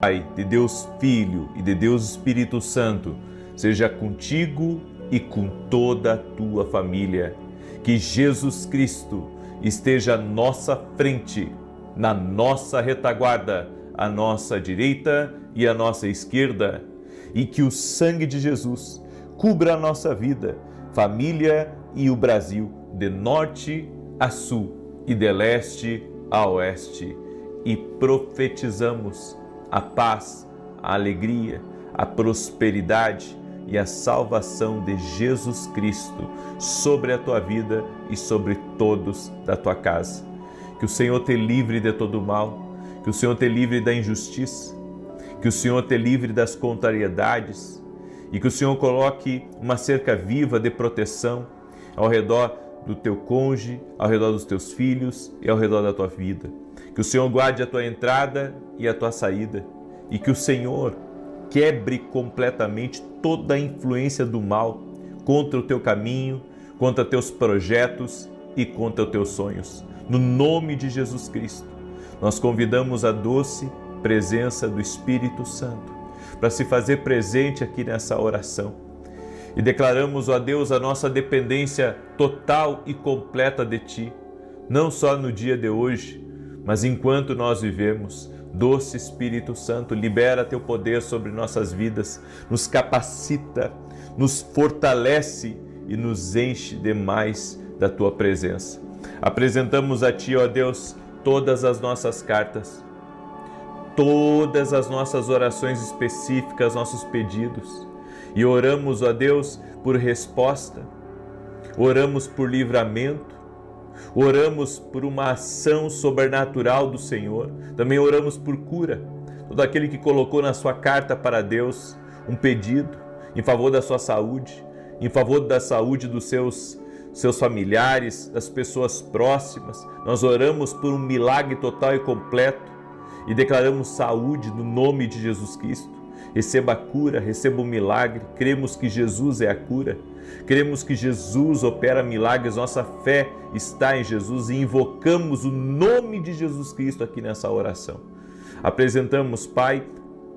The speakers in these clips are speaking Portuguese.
Pai, de Deus Filho e de Deus Espírito Santo, seja contigo e com toda a tua família. Que Jesus Cristo esteja à nossa frente, na nossa retaguarda, à nossa direita e à nossa esquerda, e que o sangue de Jesus cubra a nossa vida, família e o Brasil, de norte a sul e de leste a oeste. E profetizamos a paz, a alegria, a prosperidade e a salvação de Jesus Cristo sobre a tua vida e sobre todos da tua casa. Que o Senhor te livre de todo mal, que o Senhor te livre da injustiça, que o Senhor te livre das contrariedades e que o Senhor coloque uma cerca viva de proteção ao redor do teu cônjuge, ao redor dos teus filhos e ao redor da tua vida. Que o Senhor guarde a tua entrada e a tua saída e que o Senhor quebre completamente toda a influência do mal contra o teu caminho, contra teus projetos e contra os teus sonhos. No nome de Jesus Cristo, nós convidamos a doce presença do Espírito Santo para se fazer presente aqui nessa oração. E declaramos, ó Deus, a nossa dependência total e completa de Ti, não só no dia de hoje, mas enquanto nós vivemos. Doce Espírito Santo, libera Teu poder sobre nossas vidas, nos capacita, nos fortalece e nos enche demais da Tua presença. Apresentamos a Ti, ó Deus, todas as nossas cartas, todas as nossas orações específicas, nossos pedidos, e oramos, ó Deus, por resposta, oramos por livramento, oramos por uma ação sobrenatural do Senhor, também oramos por cura. Todo aquele que colocou na sua carta para Deus um pedido em favor da sua saúde, em favor da saúde dos seus familiares, das pessoas próximas, nós oramos por um milagre total e completo e declaramos saúde no nome de Jesus Cristo. Receba a cura, receba o milagre. Cremos que Jesus é a cura. Cremos que Jesus opera milagres. Nossa fé está em Jesus e invocamos o nome de Jesus Cristo aqui nessa oração. Apresentamos, Pai,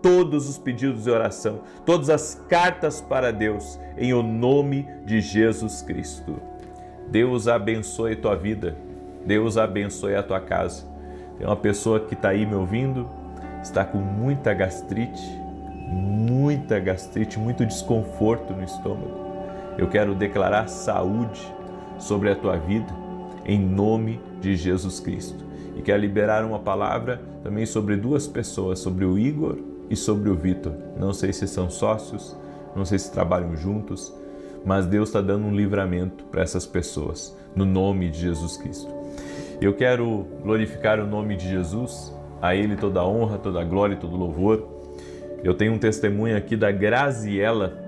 todos os pedidos de oração, todas as cartas para Deus, em o nome de Jesus Cristo. Deus abençoe a tua vida. Deus abençoe a tua casa. Tem uma pessoa que está aí me ouvindo, está com muita gastrite, muito desconforto no estômago. Eu quero declarar saúde sobre a tua vida, em nome de Jesus Cristo. E quero liberar uma palavra também sobre duas pessoas, sobre o Igor e sobre o Vitor. Não sei se são sócios, não sei se trabalham juntos, mas Deus está dando um livramento para essas pessoas, no nome de Jesus Cristo. Eu quero glorificar o nome de Jesus, a Ele toda a honra, toda a glória e todo o louvor. Eu tenho um testemunho aqui da Graziela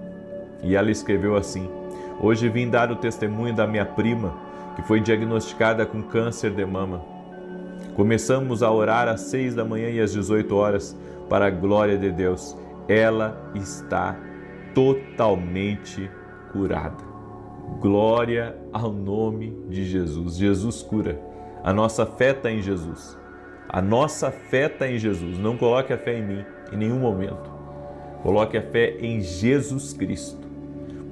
e ela escreveu assim: hoje vim dar o testemunho da minha prima que foi diagnosticada com câncer de mama. Começamos a orar às 6 da manhã e às 18 horas para a glória de Deus. Ela está totalmente curada. Glória ao nome de Jesus. Jesus cura. A nossa fé está em Jesus. A nossa fé está em Jesus. Não coloque a fé em mim em nenhum momento. Coloque a fé em Jesus Cristo,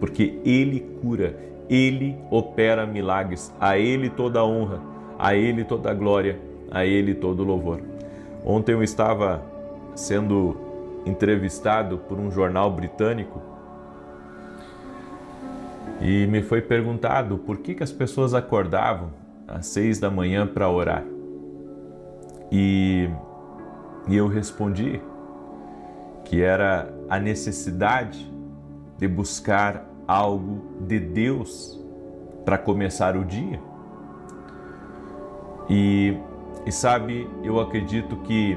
porque Ele cura, Ele opera milagres. A Ele toda a honra, a Ele toda a glória, a Ele todo o louvor. Ontem eu estava sendo entrevistado por um jornal britânico e me foi perguntado por que as pessoas acordavam às 6 da manhã para orar. E eu respondi que era a necessidade de buscar algo de Deus para começar o dia. E sabe, eu acredito que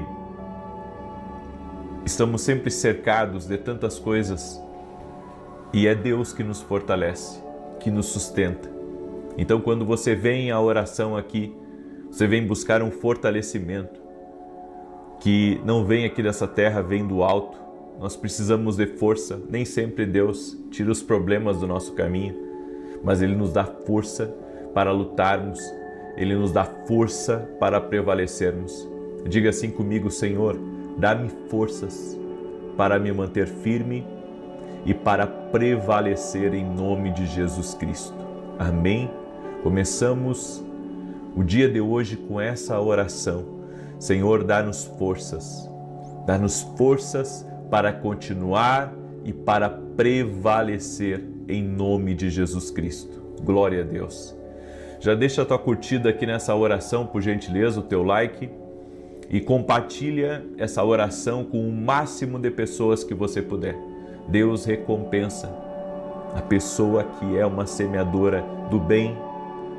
estamos sempre cercados de tantas coisas e é Deus que nos fortalece, que nos sustenta. Então, quando você vem à oração aqui, você vem buscar um fortalecimento que não vem aqui dessa terra, vem do alto. Nós precisamos de força. Nem sempre Deus tira os problemas do nosso caminho, mas Ele nos dá força para lutarmos. Ele nos dá força para prevalecermos. Diga assim comigo: Senhor, dá-me forças para me manter firme e para prevalecer em nome de Jesus Cristo. Amém? Começamos o dia de hoje com essa oração. Senhor, dá-nos forças para continuar e para prevalecer em nome de Jesus Cristo. Glória a Deus. Já deixa a tua curtida aqui nessa oração, por gentileza, o teu like, e compartilha essa oração com o máximo de pessoas que você puder. Deus recompensa a pessoa que é uma semeadora do bem,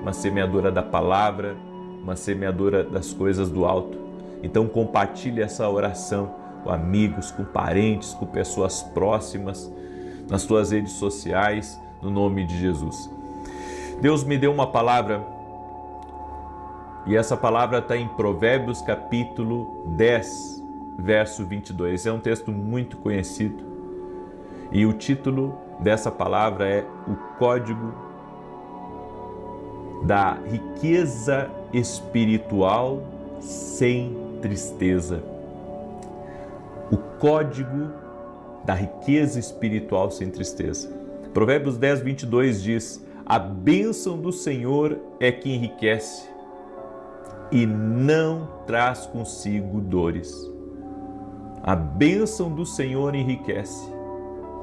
uma semeadora da palavra, uma semeadora das coisas do alto. Então compartilhe essa oração com amigos, com parentes, com pessoas próximas, nas tuas redes sociais, no nome de Jesus. Deus me deu uma palavra, e essa palavra está em Provérbios capítulo 10, verso 22. É um texto muito conhecido, e o título dessa palavra é O Código da Riqueza Espiritual Sem Tristeza. O Código da Riqueza Espiritual Sem Tristeza. Provérbios 10, 22 diz: a bênção do Senhor é que enriquece e não traz consigo dores. A bênção do Senhor enriquece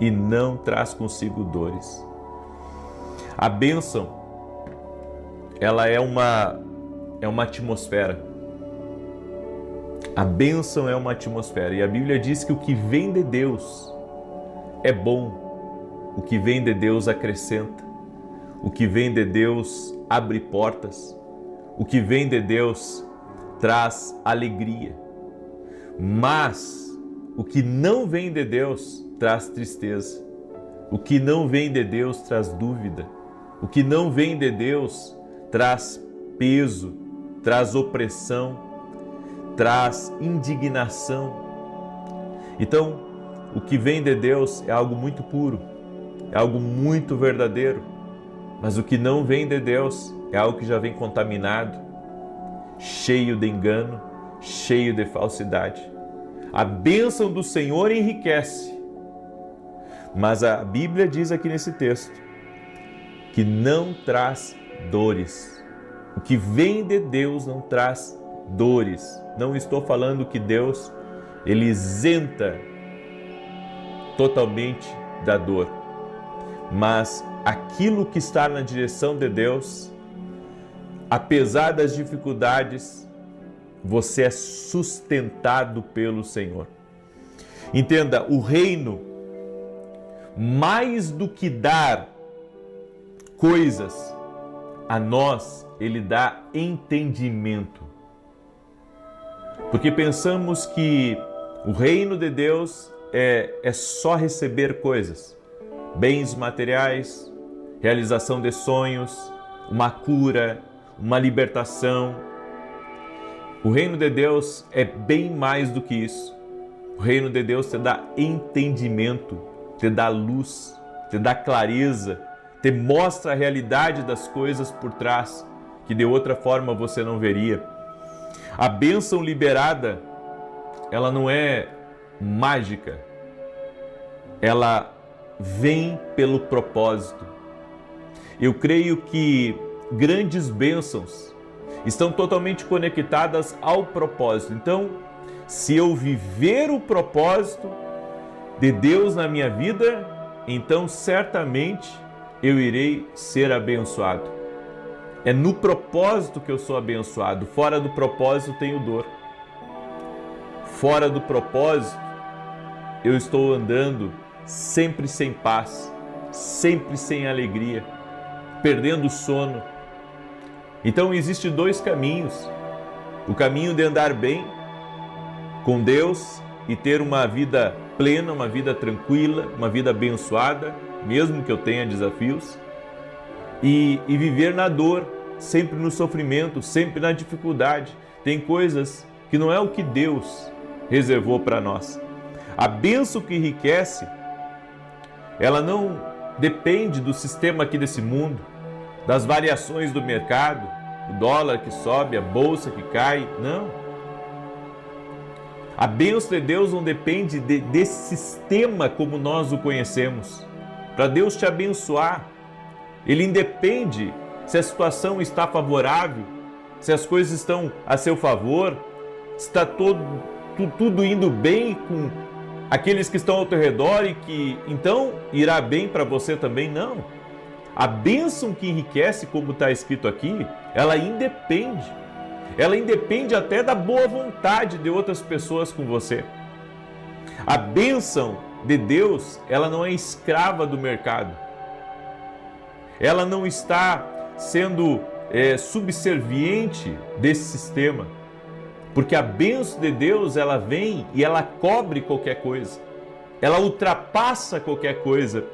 e não traz consigo dores. A bênção, ela é uma atmosfera. A bênção é uma atmosfera, e a Bíblia diz que o que vem de Deus é bom, o que vem de Deus acrescenta, o que vem de Deus abre portas, o que vem de Deus traz alegria. Mas o que não vem de Deus traz tristeza, o que não vem de Deus traz dúvida, o que não vem de Deus traz peso, traz opressão, traz indignação. Então, o que vem de Deus é algo muito puro, é algo muito verdadeiro, mas o que não vem de Deus é algo que já vem contaminado, cheio de engano, cheio de falsidade. A bênção do Senhor enriquece, mas a Bíblia diz aqui nesse texto que não traz dores. O que vem de Deus não traz dores. Não estou falando que Deus, ele isenta totalmente da dor, mas aquilo que está na direção de Deus, apesar das dificuldades, você é sustentado pelo Senhor. Entenda, o reino, mais do que dar coisas a nós, ele dá entendimento. Porque pensamos que o reino de Deus é só receber coisas, bens materiais, realização de sonhos, uma cura, uma libertação. O reino de Deus é bem mais do que isso. O reino de Deus te dá entendimento, te dá luz, te dá clareza, te mostra a realidade das coisas por trás, que de outra forma você não veria. A bênção liberada, ela não é mágica, ela vem pelo propósito. Eu creio que grandes bênçãos estão totalmente conectadas ao propósito. Então, se eu viver o propósito de Deus na minha vida, então certamente eu irei ser abençoado. É no propósito que eu sou abençoado. Fora do propósito tenho dor. Fora do propósito eu estou andando sempre sem paz, sempre sem alegria, perdendo o sono. Então existem dois caminhos. O caminho de andar bem com Deus e ter uma vida plena, uma vida tranquila, uma vida abençoada, mesmo que eu tenha desafios, e viver na dor, sempre no sofrimento, sempre na dificuldade. Tem coisas que não é o que Deus reservou para nós. A bênção que enriquece, ela não depende do sistema aqui desse mundo, das variações do mercado, o dólar que sobe, a bolsa que cai, não. A bênção de Deus não depende desse sistema como nós o conhecemos. Para Deus te abençoar, Ele independe se a situação está favorável, se as coisas estão a seu favor, se está tudo indo bem com aqueles que estão ao teu redor e que então irá bem para você também. Não. A bênção que enriquece, como está escrito aqui, ela independe. Ela independe até da boa vontade de outras pessoas com você. A bênção de Deus, ela não é escrava do mercado. Ela não está sendo subserviente desse sistema. Porque a bênção de Deus, ela vem e ela cobre qualquer coisa. Ela ultrapassa qualquer coisa.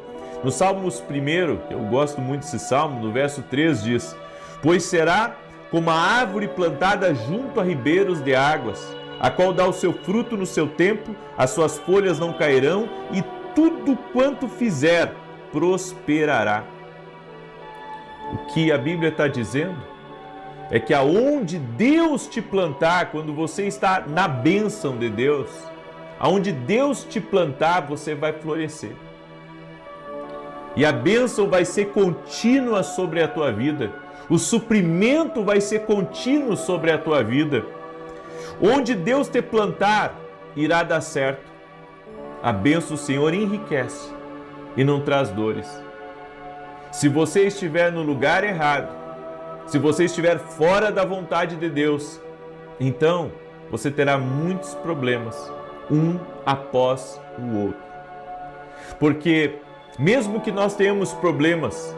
No Salmos 1, eu gosto muito desse salmo, no verso 3 diz: pois será como a árvore plantada junto a ribeiros de águas, a qual dá o seu fruto no seu tempo, as suas folhas não cairão, e tudo quanto fizer prosperará. O que a Bíblia está dizendo é que aonde Deus te plantar, quando você está na bênção de Deus, aonde Deus te plantar, você vai florescer. E a bênção vai ser contínua sobre a tua vida. O suprimento vai ser contínuo sobre a tua vida. Onde Deus te plantar, irá dar certo. A bênção do Senhor enriquece e não traz dores. Se você estiver no lugar errado, se você estiver fora da vontade de Deus, então você terá muitos problemas, um após o outro. Porque mesmo que nós tenhamos problemas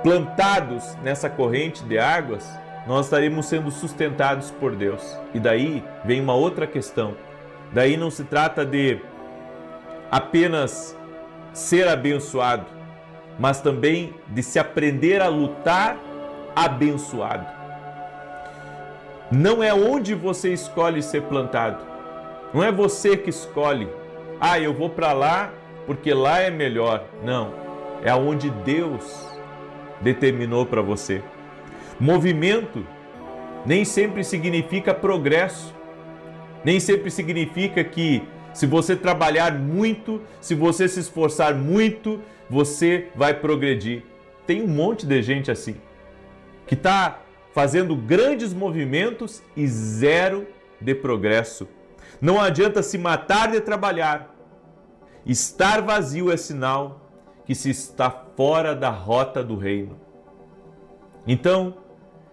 plantados nessa corrente de águas, nós estaremos sendo sustentados por Deus. E daí vem uma outra questão. Daí não se trata de apenas ser abençoado, mas também de se aprender a lutar abençoado. Não é onde você escolhe ser plantado. Não é você que escolhe. Eu vou para lá porque lá é melhor. Não. É aonde Deus determinou para você. Movimento nem sempre significa progresso. Nem sempre significa que se você trabalhar muito, se você se esforçar muito, você vai progredir. Tem um monte de gente assim, que está fazendo grandes movimentos e zero de progresso. Não adianta se matar de trabalhar. Estar vazio é sinal que se está fora da rota do reino. Então,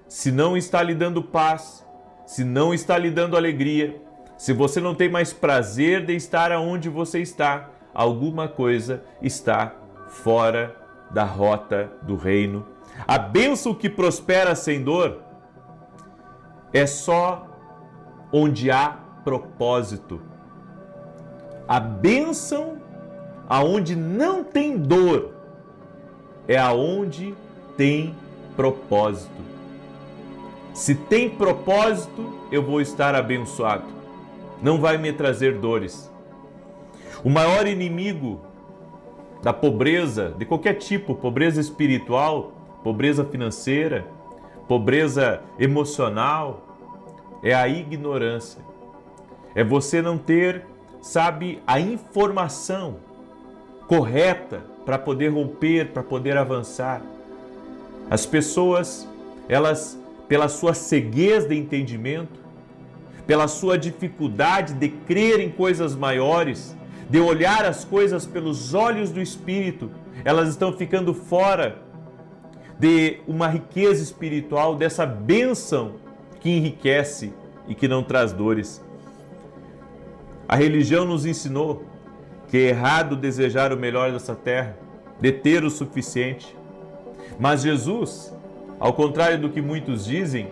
se não está lhe dando paz, se não está lhe dando alegria, se você não tem mais prazer de estar aonde você está, alguma coisa está fora da rota do reino. A bênção que prospera sem dor é só onde há propósito. A bênção aonde não tem dor é aonde tem propósito. Se tem propósito, eu vou estar abençoado. Não vai me trazer dores. O maior inimigo da pobreza, de qualquer tipo, pobreza espiritual, pobreza financeira, pobreza emocional, é a ignorância. É você não ter, a informação correta para poder romper, para poder avançar. As pessoas, elas, pela sua ceguez de entendimento, pela sua dificuldade de crer em coisas maiores, de olhar as coisas pelos olhos do Espírito, elas estão ficando fora de uma riqueza espiritual, dessa bênção que enriquece e que não traz dores. A religião nos ensinou que é errado desejar o melhor dessa terra, de ter o suficiente. Mas Jesus, ao contrário do que muitos dizem,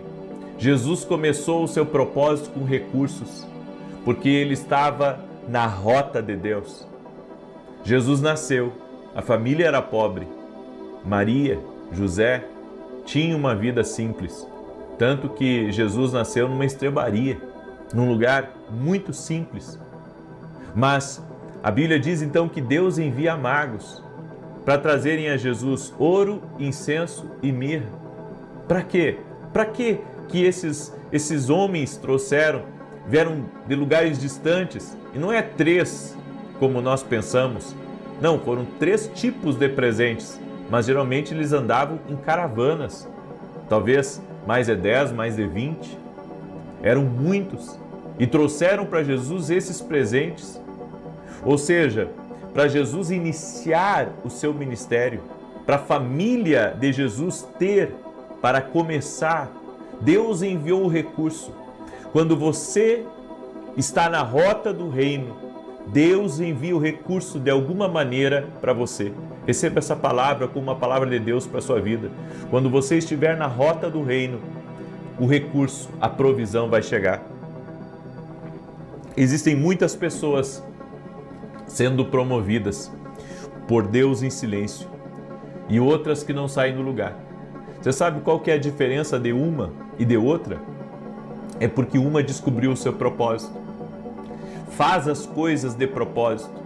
Jesus começou o seu propósito com recursos, porque ele estava na rota de Deus. Jesus nasceu, a família era pobre. Maria, José, tinham uma vida simples, tanto que Jesus nasceu numa estrebaria, num lugar muito simples. Mas a Bíblia diz então que Deus envia magos para trazerem a Jesus ouro, incenso e mirra. Para quê? Para quê que esses homens trouxeram vieram de lugares distantes. E não é 3, como nós pensamos. Não, foram 3 tipos de presentes. Mas geralmente eles andavam em caravanas. Talvez mais de 10, mais de 20. Eram muitos. E trouxeram para Jesus esses presentes. Ou seja, para Jesus iniciar o seu ministério, para a família de Jesus ter, para começar, Deus enviou o recurso. Quando você está na rota do reino, Deus envia o recurso de alguma maneira para você. Receba essa palavra como uma palavra de Deus para a sua vida. Quando você estiver na rota do reino, o recurso, a provisão vai chegar. Existem muitas pessoas sendo promovidas por Deus em silêncio e outras que não saem do lugar. Você sabe qual que é a diferença de uma e de outra? É porque uma descobriu o seu propósito, faz as coisas de propósito,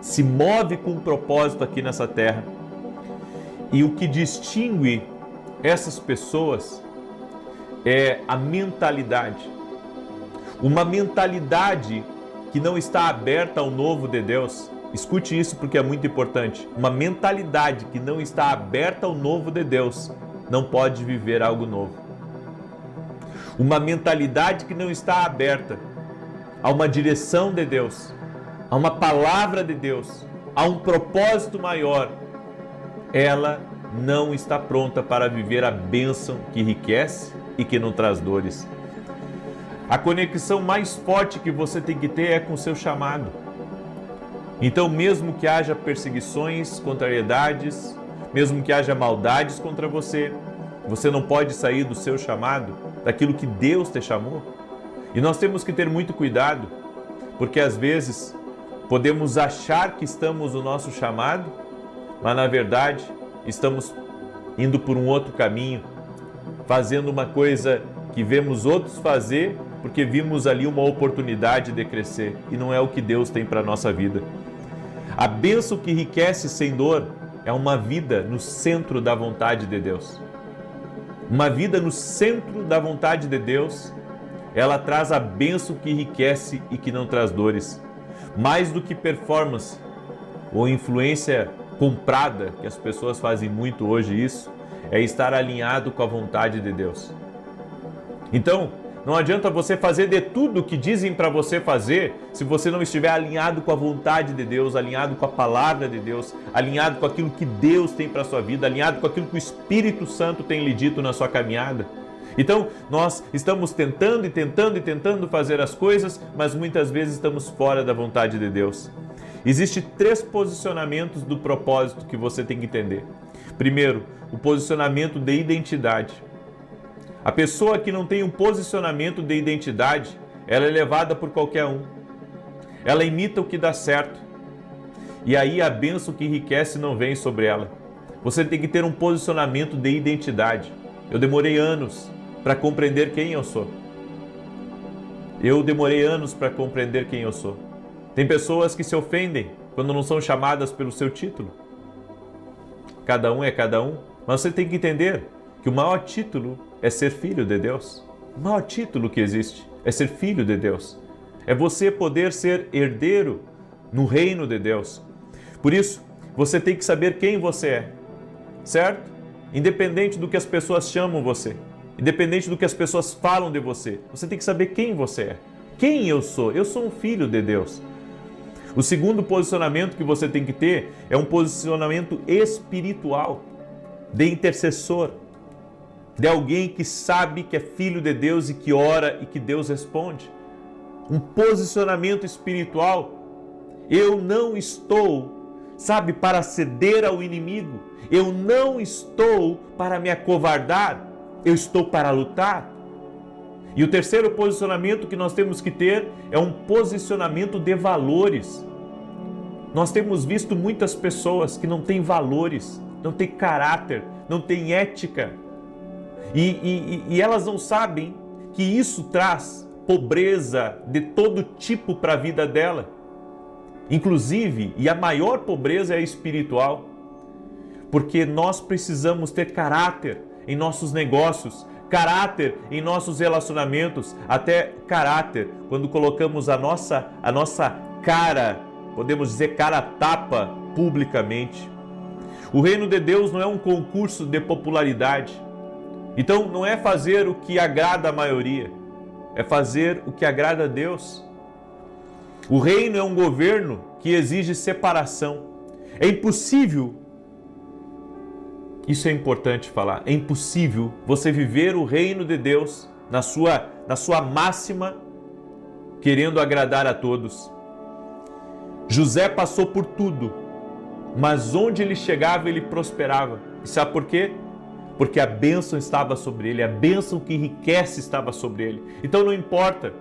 se move com propósito aqui nessa terra. E o que distingue essas pessoas é a mentalidade. Uma mentalidade que não está aberta ao novo de Deus. Escute isso porque é muito importante. Uma mentalidade que não está aberta ao novo de Deus não pode viver algo novo. Uma mentalidade que não está aberta a uma direção de Deus, a uma palavra de Deus, a um propósito maior, ela não está pronta para viver a bênção que enriquece e que não traz dores. A conexão mais forte que você tem que ter é com o seu chamado. Então, mesmo que haja perseguições, contrariedades, mesmo que haja maldades contra você, você não pode sair do seu chamado, daquilo que Deus te chamou. E nós temos que ter muito cuidado, porque às vezes podemos achar que estamos no nosso chamado, mas na verdade estamos indo por um outro caminho, fazendo uma coisa que vemos outros fazer, porque vimos ali uma oportunidade de crescer, e não é o que Deus tem para a nossa vida. A bênção que enriquece sem dor é uma vida no centro da vontade de Deus. Uma vida no centro da vontade de Deus, ela traz a bênção que enriquece e que não traz dores. Mais do que performance ou influência comprada, que as pessoas fazem muito hoje isso, é estar alinhado com a vontade de Deus. Então, não adianta você fazer de tudo o que dizem para você fazer se você não estiver alinhado com a vontade de Deus, alinhado com a palavra de Deus, alinhado com aquilo que Deus tem para a sua vida, alinhado com aquilo que o Espírito Santo tem lhe dito na sua caminhada. Então, nós estamos tentando fazer as coisas, mas muitas vezes estamos fora da vontade de Deus. Existem 3 posicionamentos do propósito que você tem que entender. Primeiro, o posicionamento de identidade. A pessoa que não tem um posicionamento de identidade, ela é levada por qualquer um. Ela imita o que dá certo. E aí a bênção que enriquece não vem sobre ela. Você tem que ter um posicionamento de identidade. Eu demorei anos para compreender quem eu sou. Eu demorei anos para compreender quem eu sou. Tem pessoas que se ofendem quando não são chamadas pelo seu título. Cada um é cada um, mas você tem que entender que o maior título é ser filho de Deus. O maior título que existe é ser filho de Deus. É você poder ser herdeiro no reino de Deus. Por isso, você tem que saber quem você é, certo? Independente do que as pessoas chamam você, independente do que as pessoas falam de você, você tem que saber quem você é. Quem eu sou? Eu sou um filho de Deus. O segundo posicionamento que você tem que ter é um posicionamento espiritual, de intercessor, de alguém que sabe que é filho de Deus e que ora e que Deus responde. Um posicionamento espiritual. Eu não estou, para ceder ao inimigo. Eu não estou para me acovardar. Eu estou para lutar. E o terceiro posicionamento que nós temos que ter é um posicionamento de valores. Nós temos visto muitas pessoas que não têm valores, não têm caráter, não têm ética. E elas não sabem que isso traz pobreza de todo tipo para a vida dela. Inclusive, e a maior pobreza é espiritual, porque nós precisamos ter caráter em nossos negócios, caráter em nossos relacionamentos, até caráter quando colocamos a nossa cara, podemos dizer cara a tapa publicamente. O reino de Deus não é um concurso de popularidade. Então não é fazer o que agrada a maioria, é fazer o que agrada a Deus. O reino é um governo que exige separação. É impossível, isso é importante falar, é impossível você viver o reino de Deus na sua máxima, querendo agradar a todos. José passou por tudo, mas onde ele chegava, ele prosperava. E sabe por quê? Porque a bênção estava sobre ele, a bênção que enriquece estava sobre ele. Então não importa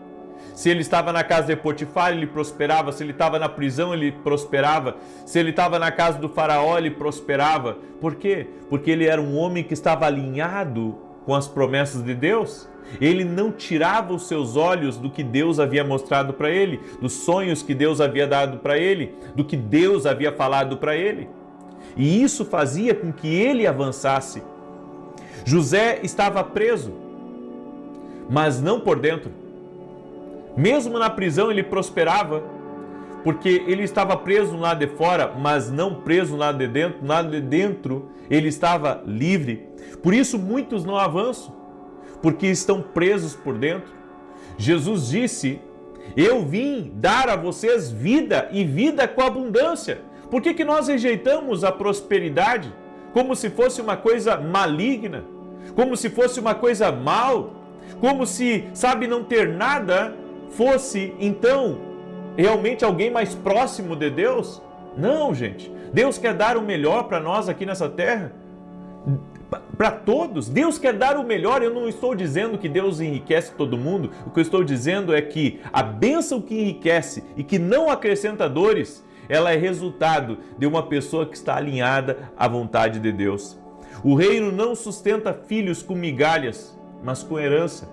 se ele estava na casa de Potifar, ele prosperava. Se ele estava na prisão, ele prosperava. Se ele estava na casa do faraó, ele prosperava. Por quê? Porque ele era um homem que estava alinhado com as promessas de Deus. Ele não tirava os seus olhos do que Deus havia mostrado para ele, dos sonhos que Deus havia dado para ele, do que Deus havia falado para ele. E isso fazia com que ele avançasse. José estava preso, mas não por dentro. Mesmo na prisão ele prosperava, porque ele estava preso no lado de fora, mas não preso no lado de dentro. No lado de dentro ele estava livre. Por isso muitos não avançam, porque estão presos por dentro. Jesus disse: eu vim dar a vocês vida e vida com abundância. Por que nós rejeitamos a prosperidade como se fosse uma coisa maligna, como se fosse uma coisa mal, como se, não ter nada fosse, então, realmente alguém mais próximo de Deus? Não, gente. Deus quer dar o melhor para nós aqui nessa terra, para todos. Deus quer dar o melhor. Eu não estou dizendo que Deus enriquece todo mundo. O que eu estou dizendo é que a bênção que enriquece e que não acrescenta dores, ela é resultado de uma pessoa que está alinhada à vontade de Deus. O reino não sustenta filhos com migalhas, mas com herança.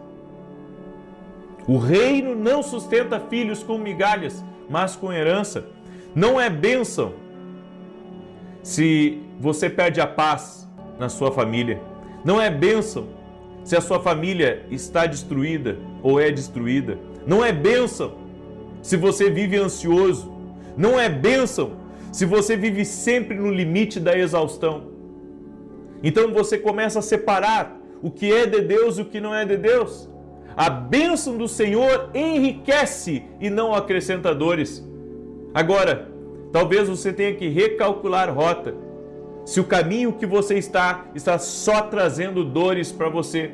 O reino não sustenta filhos com migalhas, mas com herança. Não é bênção se você perde a paz na sua família. Não é bênção se a sua família está destruída ou é destruída. Não é bênção se você vive ansioso. Não é bênção se você vive sempre no limite da exaustão. Então você começa a separar o que é de Deus e o que não é de Deus. A bênção do Senhor enriquece e não acrescenta dores. Agora, talvez você tenha que recalcular rota. Se o caminho que você está só trazendo dores para você,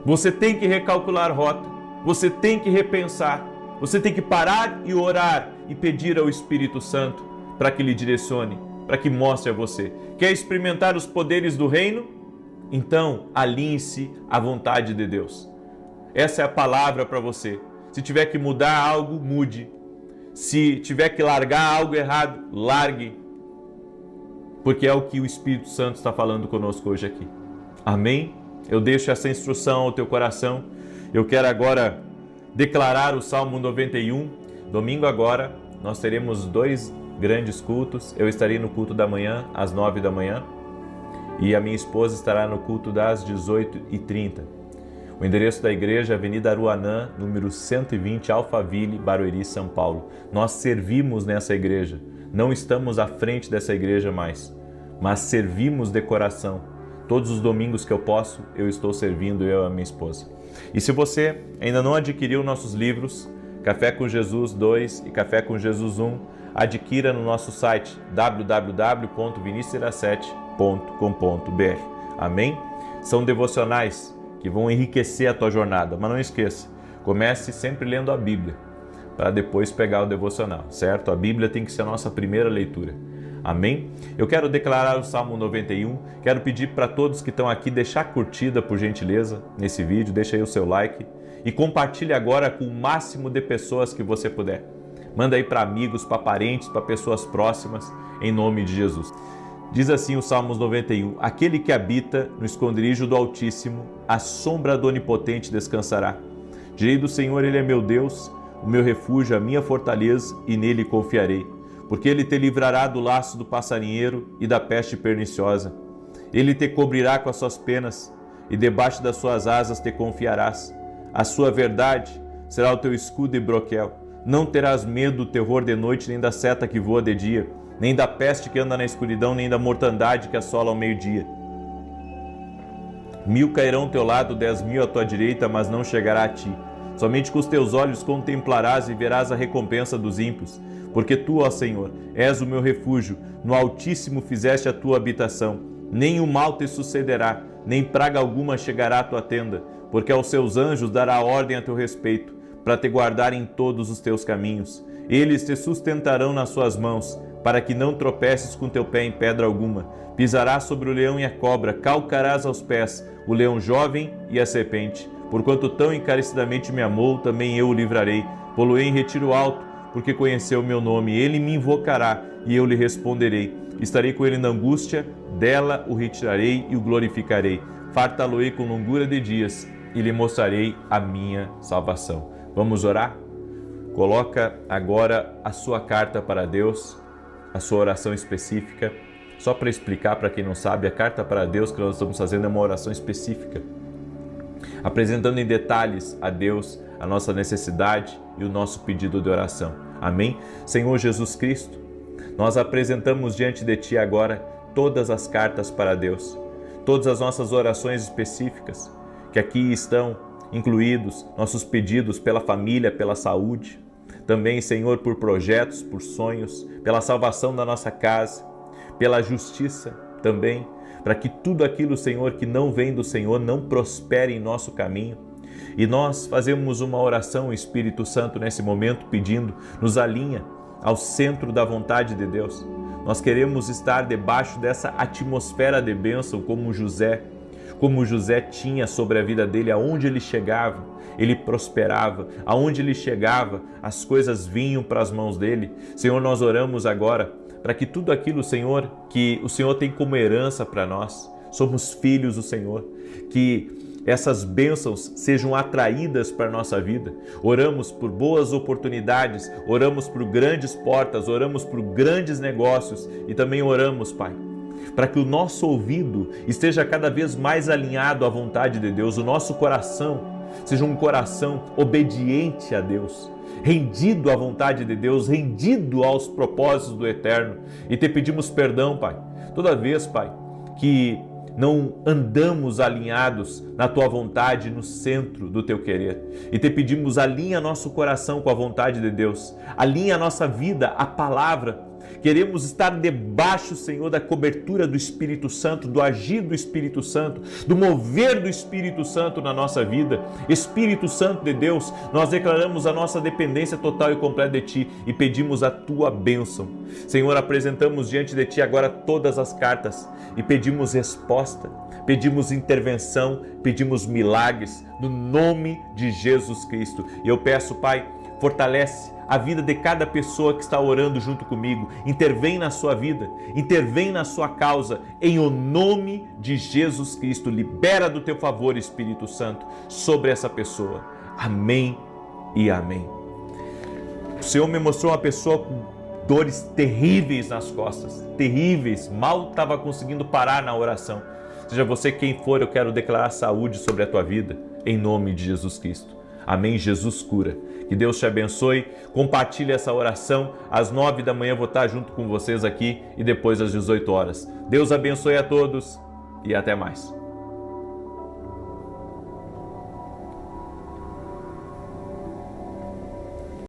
você tem que recalcular rota. Você tem que repensar. Você tem que parar e orar e pedir ao Espírito Santo para que lhe direcione, para que mostre a você. Quer experimentar os poderes do reino? Então, alinhe-se à vontade de Deus. Essa é a palavra para você. Se tiver que mudar algo, mude. Se tiver que largar algo errado, largue. Porque é o que o Espírito Santo está falando conosco hoje aqui. Amém? Eu deixo essa instrução ao teu coração. Eu quero agora declarar o Salmo 91. Domingo agora, nós teremos 2 grandes cultos. Eu estarei no culto da manhã, às 9 da manhã. E a minha esposa estará no culto das 18h30. O endereço da igreja é Avenida Aruanã, número 120, Alphaville, Barueri, São Paulo. Nós servimos nessa igreja. Não estamos à frente dessa igreja mais, mas servimos de coração. Todos os domingos que eu posso, eu estou servindo, eu e a minha esposa. E se você ainda não adquiriu nossos livros, Café com Jesus 2 e Café com Jesus 1, adquira no nosso site www.vinicius17.com.br. Amém? São devocionais que vão enriquecer a tua jornada. Mas não esqueça, comece sempre lendo a Bíblia, para depois pegar o devocional, certo? A Bíblia tem que ser a nossa primeira leitura. Amém? Eu quero declarar o Salmo 91, quero pedir para todos que estão aqui deixar curtida, por gentileza, nesse vídeo, deixa aí o seu like e compartilhe agora com o máximo de pessoas que você puder. Manda aí para amigos, para parentes, para pessoas próximas, em nome de Jesus. Diz assim o Salmos 91, aquele que habita no esconderijo do Altíssimo, à sombra do Onipotente descansará. Direi do Senhor, Ele é meu Deus, o meu refúgio, a minha fortaleza, e nele confiarei. Porque Ele te livrará do laço do passarinheiro e da peste perniciosa. Ele te cobrirá com as suas penas, e debaixo das suas asas te confiarás. A sua verdade será o teu escudo e broquel. Não terás medo do terror de noite, nem da seta que voa de dia, nem da peste que anda na escuridão, nem da mortandade que assola ao meio-dia. 1000 cairão ao teu lado, 10.000 à tua direita, mas não chegará a ti. Somente com os teus olhos contemplarás e verás a recompensa dos ímpios. Porque tu, ó Senhor, és o meu refúgio, no Altíssimo fizeste a tua habitação. Nem o mal te sucederá, nem praga alguma chegará à tua tenda, porque aos seus anjos dará ordem a teu respeito, para te guardar em todos os teus caminhos. Eles te sustentarão nas suas mãos, para que não tropeces com teu pé em pedra alguma. Pisarás sobre o leão e a cobra, calcarás aos pés o leão jovem e a serpente. Porquanto tão encarecidamente me amou, também eu o livrarei. Pô-lo-ei em retiro alto, porque conheceu o meu nome. Ele me invocará e eu lhe responderei. Estarei com ele na angústia, dela o retirarei e o glorificarei. Fartá-lo-ei com longura de dias e lhe mostrarei a minha salvação. Vamos orar? Coloca agora a sua carta para Deus, a sua oração específica. Só para explicar para quem não sabe, a carta para Deus que nós estamos fazendo é uma oração específica, apresentando em detalhes a Deus a nossa necessidade e o nosso pedido de oração. Amém? Senhor Jesus Cristo, nós apresentamos diante de Ti agora todas as cartas para Deus, todas as nossas orações específicas, que aqui estão incluídos nossos pedidos pela família, pela saúde, também, Senhor, por projetos, por sonhos, pela salvação da nossa casa, pela justiça também, para que tudo aquilo, Senhor, que não vem do Senhor não prospere em nosso caminho. E nós fazemos uma oração, Espírito Santo, nesse momento, pedindo, nos alinha ao centro da vontade de Deus. Nós queremos estar debaixo dessa atmosfera de bênção, como José tinha sobre a vida dele. Aonde ele chegava, ele prosperava. Aonde ele chegava, as coisas vinham para as mãos dele. Senhor, nós oramos agora para que tudo aquilo, Senhor, que o Senhor tem como herança para nós, somos filhos do Senhor, que essas bênçãos sejam atraídas para a nossa vida. Oramos por boas oportunidades, oramos por grandes portas, oramos por grandes negócios e também oramos, Pai, para que o nosso ouvido esteja cada vez mais alinhado à vontade de Deus, o nosso coração seja um coração obediente a Deus, rendido à vontade de Deus, rendido aos propósitos do Eterno. E te pedimos perdão, Pai, toda vez, Pai, que não andamos alinhados na Tua vontade, no centro do Teu querer. E te pedimos, alinha nosso coração com a vontade de Deus, alinha a nossa vida, a palavra. Queremos estar debaixo, Senhor, da cobertura do Espírito Santo, do agir do Espírito Santo, do mover do Espírito Santo na nossa vida. Espírito Santo de Deus, nós declaramos a nossa dependência total e completa de Ti e pedimos a Tua bênção. Senhor, apresentamos diante de Ti agora todas as cartas e pedimos resposta, pedimos intervenção, pedimos milagres no nome de Jesus Cristo. E eu peço, Pai, fortalece a vida de cada pessoa que está orando junto comigo. Intervém na sua vida, intervém na sua causa, em o nome de Jesus Cristo. Libera do Teu favor, Espírito Santo, sobre essa pessoa. Amém e amém. O Senhor me mostrou uma pessoa com dores terríveis nas costas, terríveis, mal estava conseguindo parar na oração. Seja você quem for, eu quero declarar saúde sobre a tua vida, em nome de Jesus Cristo. Amém. Jesus cura. Que Deus te abençoe. Compartilhe essa oração. Às 9 da manhã vou estar junto com vocês aqui e depois às 18 horas. Deus abençoe a todos e até mais.